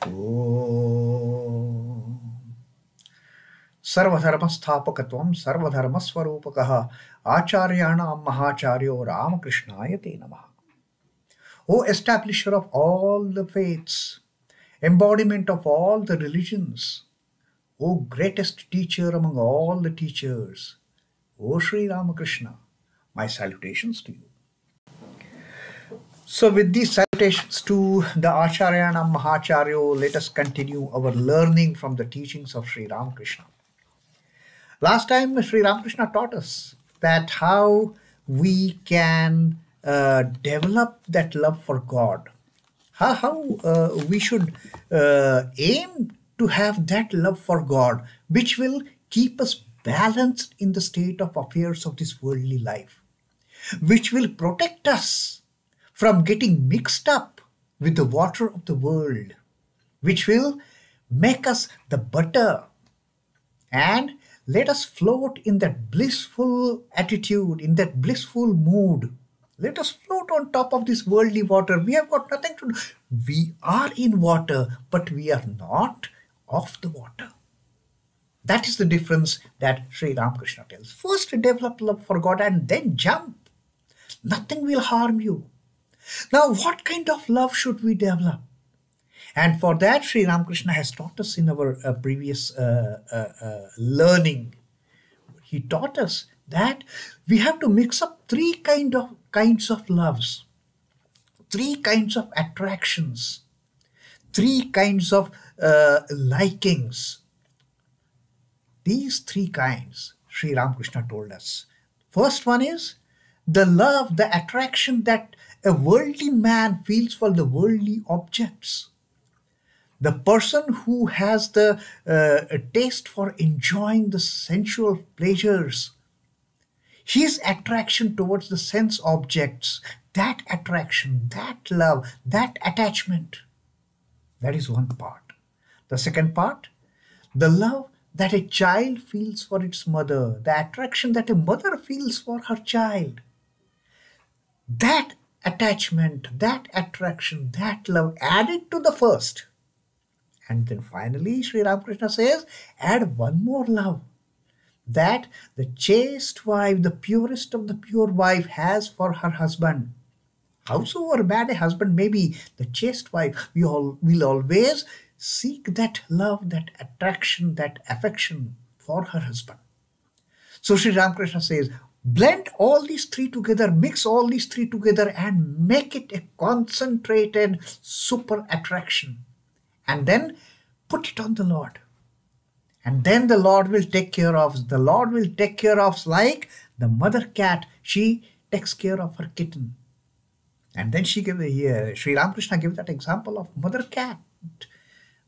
Om. Sarvadharmastapakatvam sarvadharmaswarupakaha acharyanam mahacharyo Ramakrishnaya te namaha. O establisher of all the faiths, embodiment of all the religions, O greatest teacher among all the teachers, O Sri Ramakrishna, my salutations to you. So with these salutations to the Acharyanam Mahacharyo, let us continue our learning from the teachings of Sri Ramakrishna. Last time Sri Ramakrishna taught us that how we can develop that love for God, how we should aim to have that love for God, which will keep us balanced in the state of affairs of this worldly life, which will protect us from getting mixed up with the water of the world, which will make us the butter and let us float in that blissful attitude, in that blissful mood. Let us float on top of this worldly water. We have got nothing to do. We are in water, but we are not of the water. That is the difference that Sri Ramakrishna tells. First, develop love for God and then jump. Nothing will harm you. Now, what kind of love should we develop? And for that, Sri Ramakrishna has taught us in our previous learning. He taught us that we have to mix up three kinds of loves, three kinds of attractions, three kinds of likings. These three kinds, Sri Ramakrishna told us. First one is the love, the attraction that a worldly man feels for the worldly objects. The person who has the taste for enjoying the sensual pleasures, his attraction towards the sense objects, that attraction, that love, that attachment, that is one part. The second part, the love that a child feels for its mother, the attraction that a mother feels for her child. That attachment, that attraction, that love added to the first. And then finally, Sri Ramakrishna says, add one more love that the chaste wife, the purest of the pure wife has for her husband. Howsoever bad a husband may be, the chaste wife will always seek that love, that attraction, that affection for her husband. So Sri Ramakrishna says, blend all these three together, mix all these three together and make it a concentrated super attraction. And then put it on the Lord. And then the Lord will take care of. The Lord will take care of, like the mother cat, she takes care of her kitten. And then Sri Ramakrishna gave that example of mother cat.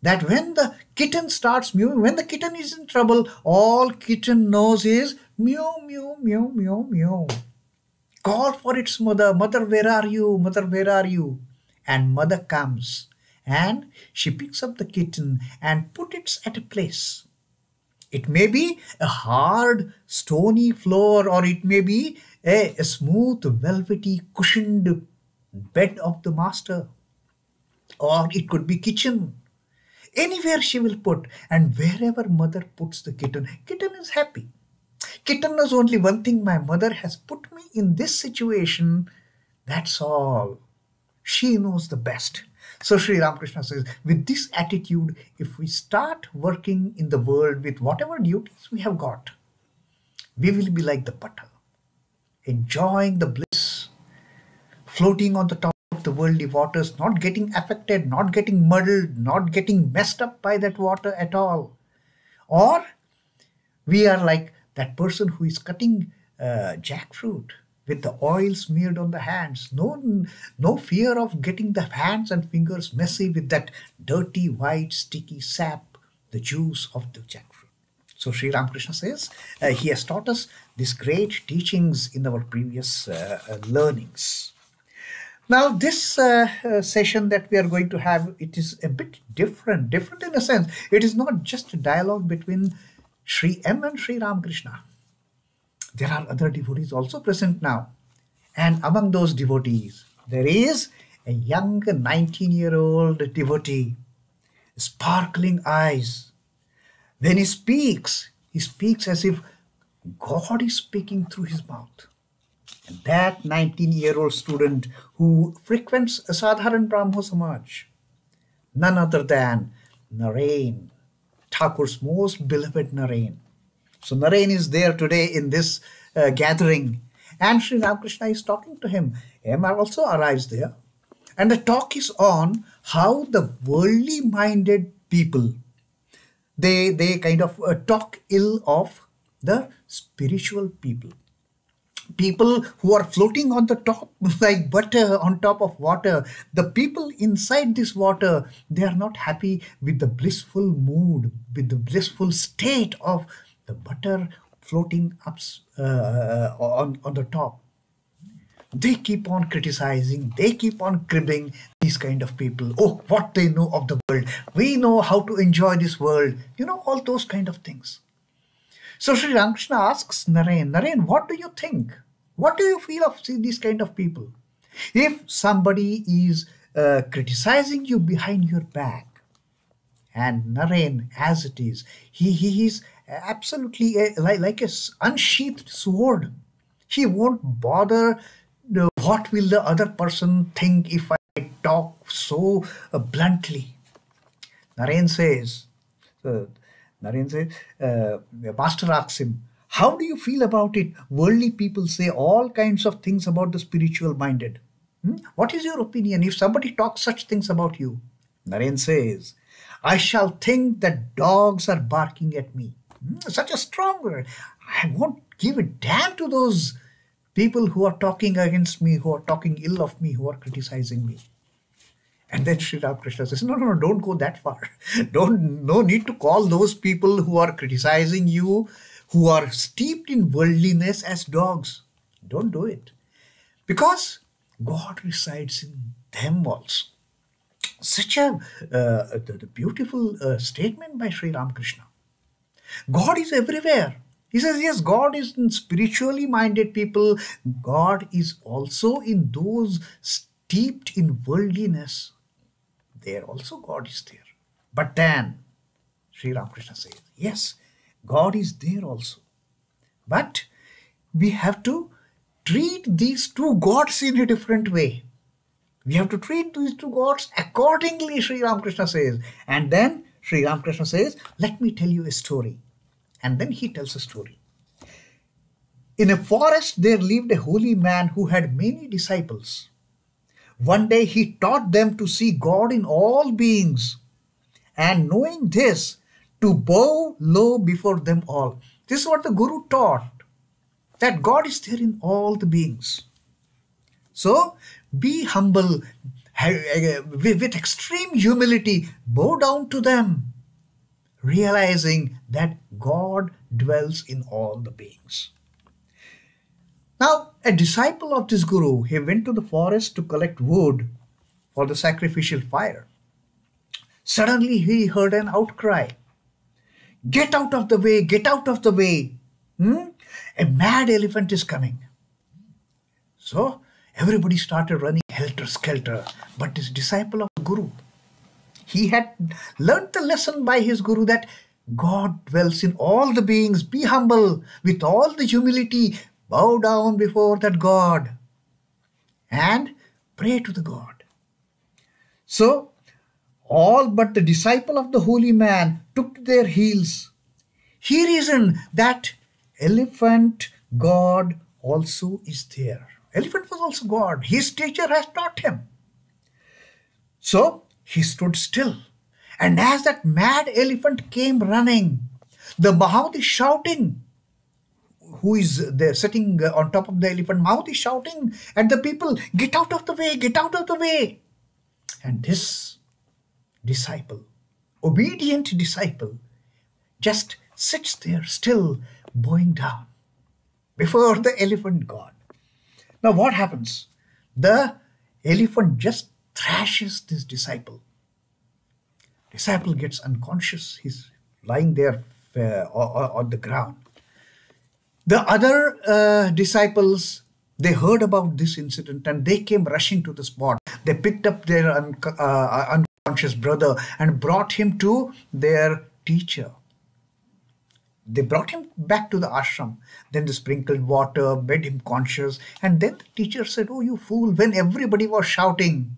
That when the kitten starts mewing, when the kitten is in trouble, all kitten knows is mew, mew, mew, mew, mew. Call for its mother. Mother, where are you? Mother, where are you? And mother comes. And she picks up the kitten and put it at a place. It may be a hard, stony floor, or it may be a smooth, velvety, cushioned bed of the master. Or it could be kitchen. Anywhere she will put, and wherever mother puts the kitten, kitten is happy. Kitten knows only one thing: my mother has put me in this situation. That's all. She knows the best. So Sri Ramakrishna says, with this attitude, if we start working in the world with whatever duties we have got, we will be like the butter, enjoying the bliss, floating on the top of the worldly waters, not getting affected, not getting muddled, not getting messed up by that water at all. Or we are like that person who is cutting jackfruit with the oil smeared on the hands. No fear of getting the hands and fingers messy with that dirty, white, sticky sap, the juice of the jackfruit. So Sri Ramakrishna says, he has taught us these great teachings in our previous learnings. Now this session that we are going to have, it is a bit different in a sense. It is not just a dialogue between Sri M and Sri Ramakrishna. There are other devotees also present now. And among those devotees, there is a young 19-year-old devotee sparkling eyes. When he speaks as if God is speaking through his mouth. And that 19-year-old student who frequents a Sadharan Brahmo Samaj, none other than Narain, Thakur's most beloved Narain. So Narain is there today in this gathering, and Sri Ramakrishna is talking to him. MR also arrives there, and the talk is on how the worldly minded people, they kind of talk ill of the spiritual people. People who are floating on the top like butter on top of water. The people inside this water, they are not happy with the blissful mood, with the blissful state of the butter floating up on the top. They keep on criticizing, they keep on cribbing these kind of people. Oh, what they know of the world. We know how to enjoy this world. All those kind of things. So Sri Ramakrishna asks Narain, what do you think? What do you feel of these kind of people? If somebody is criticizing you behind your back, and Narain, as it is, he is absolutely like a unsheathed sword. He won't bother what will the other person think if I talk so bluntly. Narain says, Master asks him, how do you feel about it? Worldly people say all kinds of things about the spiritual minded. What is your opinion if somebody talks such things about you? Narain says, I shall think that dogs are barking at me. Such a strong word. I won't give a damn to those people who are talking against me, who are talking ill of me, who are criticizing me. And then Sri Ramakrishna says, no, don't go that far. No need to call those people who are criticizing you, who are steeped in worldliness, as dogs. Don't do it. Because God resides in them also. Such a the beautiful statement by Sri Ramakrishna. God is everywhere. He says, yes, God is in spiritually minded people. God is also in those steeped in worldliness. There also God is there. But then Sri Ramakrishna says, yes, God is there also. But we have to treat these two gods in a different way. We have to treat these two gods accordingly, Sri Ramakrishna says. And then Sri Ramakrishna says, let me tell you a story. And then he tells a story. In a forest there lived a holy man who had many disciples. One day he taught them to see God in all beings, and knowing this, to bow low before them all. This is what the Guru taught, that God is there in all the beings. So be humble, with extreme humility, bow down to them, realizing that God dwells in all the beings. Now, a disciple of this Guru, he went to the forest to collect wood for the sacrificial fire. Suddenly he heard an outcry. Get out of the way, get out of the way. A mad elephant is coming. So everybody started running helter-skelter. But this disciple of the Guru, he had learnt the lesson by his Guru that God dwells in all the beings. Be humble with all the humility. Bow down before that God and pray to the God. So all but the disciple of the holy man took to their heels. He reasoned that elephant God also is there. Elephant was also God. His teacher has taught him. So he stood still. And as that mad elephant came running, the Mahout is shouting. Who is there sitting on top of the elephant? Mahout is shouting at the people, get out of the way, get out of the way. And this disciple, obedient disciple, just sits there still, bowing down before the elephant God. Now what happens? The elephant just thrashes this disciple. Disciple gets unconscious. He's lying there on the ground. The other disciples, they heard about this incident and they came rushing to the spot. They picked up their unconscious unconscious brother and brought him to their teacher. They brought him back to the ashram. Then they sprinkled water, made him conscious. And then the teacher said, "Oh, you fool," when everybody was shouting,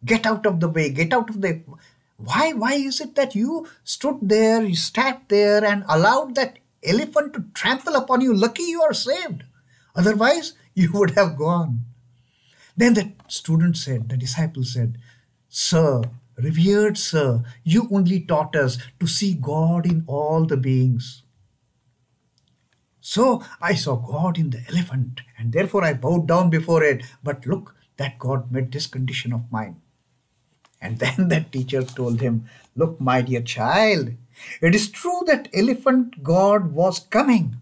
"Get out of the way, get out of the..." Why is it that you stood there, you sat there and allowed that elephant to trample upon you? Lucky you are saved. Otherwise, you would have gone. Then the student said, the disciple said, "Sir, revered sir, you only taught us to see God in all the beings. So I saw God in the elephant and therefore I bowed down before it. But look, that God met this condition of mine." And then that teacher told him, "Look, my dear child, it is true that elephant God was coming.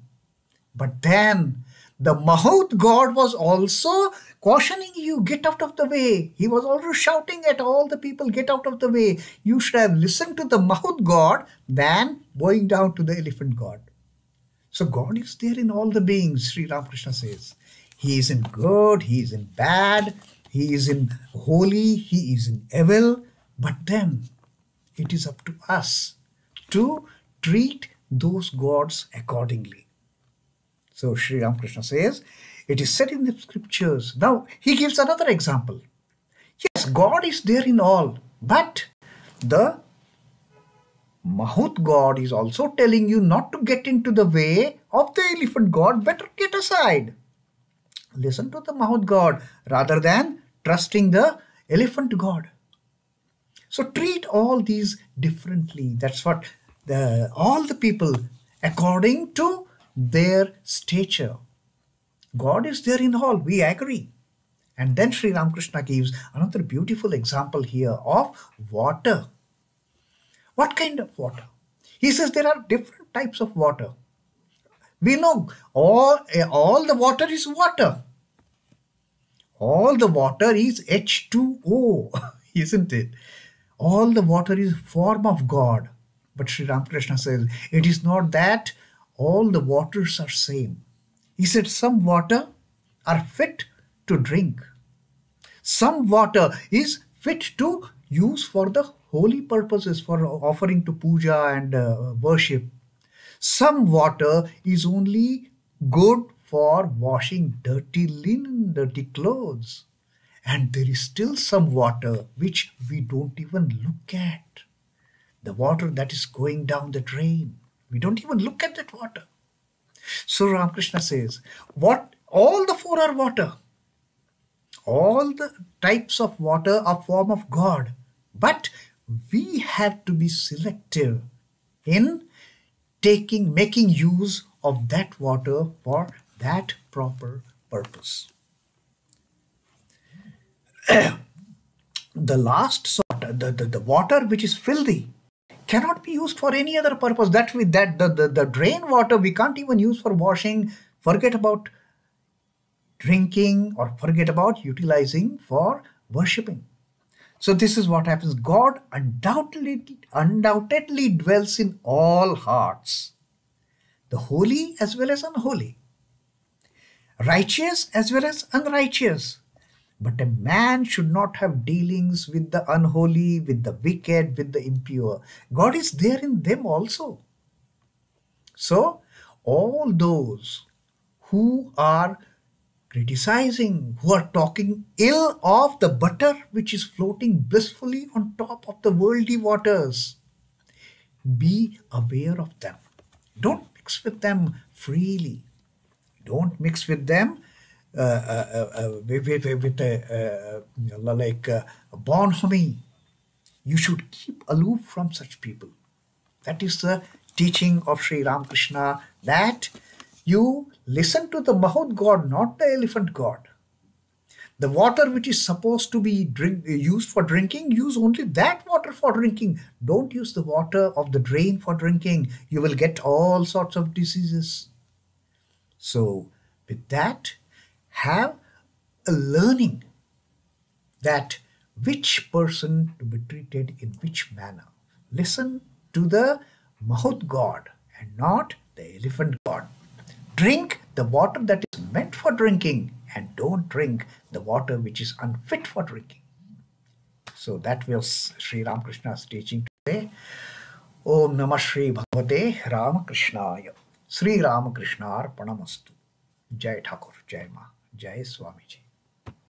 But then the Mahout God was also cautioning you, get out of the way. He was also shouting at all the people, get out of the way. You should have listened to the Mahout God than bowing down to the elephant God." So God is there in all the beings, Sri Ramakrishna says. He is in good, he is in bad, he is in holy, he is in evil. But then it is up to us to treat those gods accordingly. So Sri Ramakrishna says, it is said in the scriptures. Now he gives another example. Yes, God is there in all, but the Mahout God is also telling you not to get into the way of the elephant God. Better get aside. Listen to the Mahout God rather than trusting the elephant God. So treat all these differently. That's what all the people according to their stature. God is there in all, we agree. And then Sri Ramakrishna gives another beautiful example here of water. What kind of water? He says there are different types of water. We know all the water is water. All the water is H2O, isn't it? All the water is form of God. But Sri Ramakrishna says, it is not that all the waters are same. He said some water are fit to drink. Some water is fit to use for the holy purposes, for offering to puja and worship. Some water is only good for washing dirty linen, dirty clothes. And there is still some water which we don't even look at. The water that is going down the drain. We don't even look at that water. So Ramakrishna says, what all the four are water. All the types of water are form of God. But we have to be selective in making use of that water for that proper purpose. The last sort, the water which is filthy, cannot be used for any other purpose. The drain water we can't even use for washing. Forget about drinking or forget about utilizing for worshipping. So this is what happens. God undoubtedly dwells in all hearts, the holy as well as unholy, righteous as well as unrighteous. But a man should not have dealings with the unholy, with the wicked, with the impure. God is there in them also. So all those who are criticizing, who are talking ill of the butter which is floating blissfully on top of the worldly waters, be aware of them. Don't mix with them freely. Don't mix with them like bonhomie. You should keep aloof from such people. That is the teaching of Sri Ramakrishna, that you listen to the Mahout God, not the elephant God. The water which is supposed to be used for drinking, use only that water for drinking. Don't use the water of the drain for drinking. You will get all sorts of diseases. So with that, have a learning that which person to be treated in which manner. Listen to the Mahout God and not the elephant God. Drink the water that is meant for drinking and don't drink the water which is unfit for drinking. So So that was Sri Ramakrishna's teaching today. Om Namah Shri Bhagavate Ramakrishnaya. Sri Ramakrishna Arpanamastu. Jai Thakur, Jai Ma, Jai Swamiji.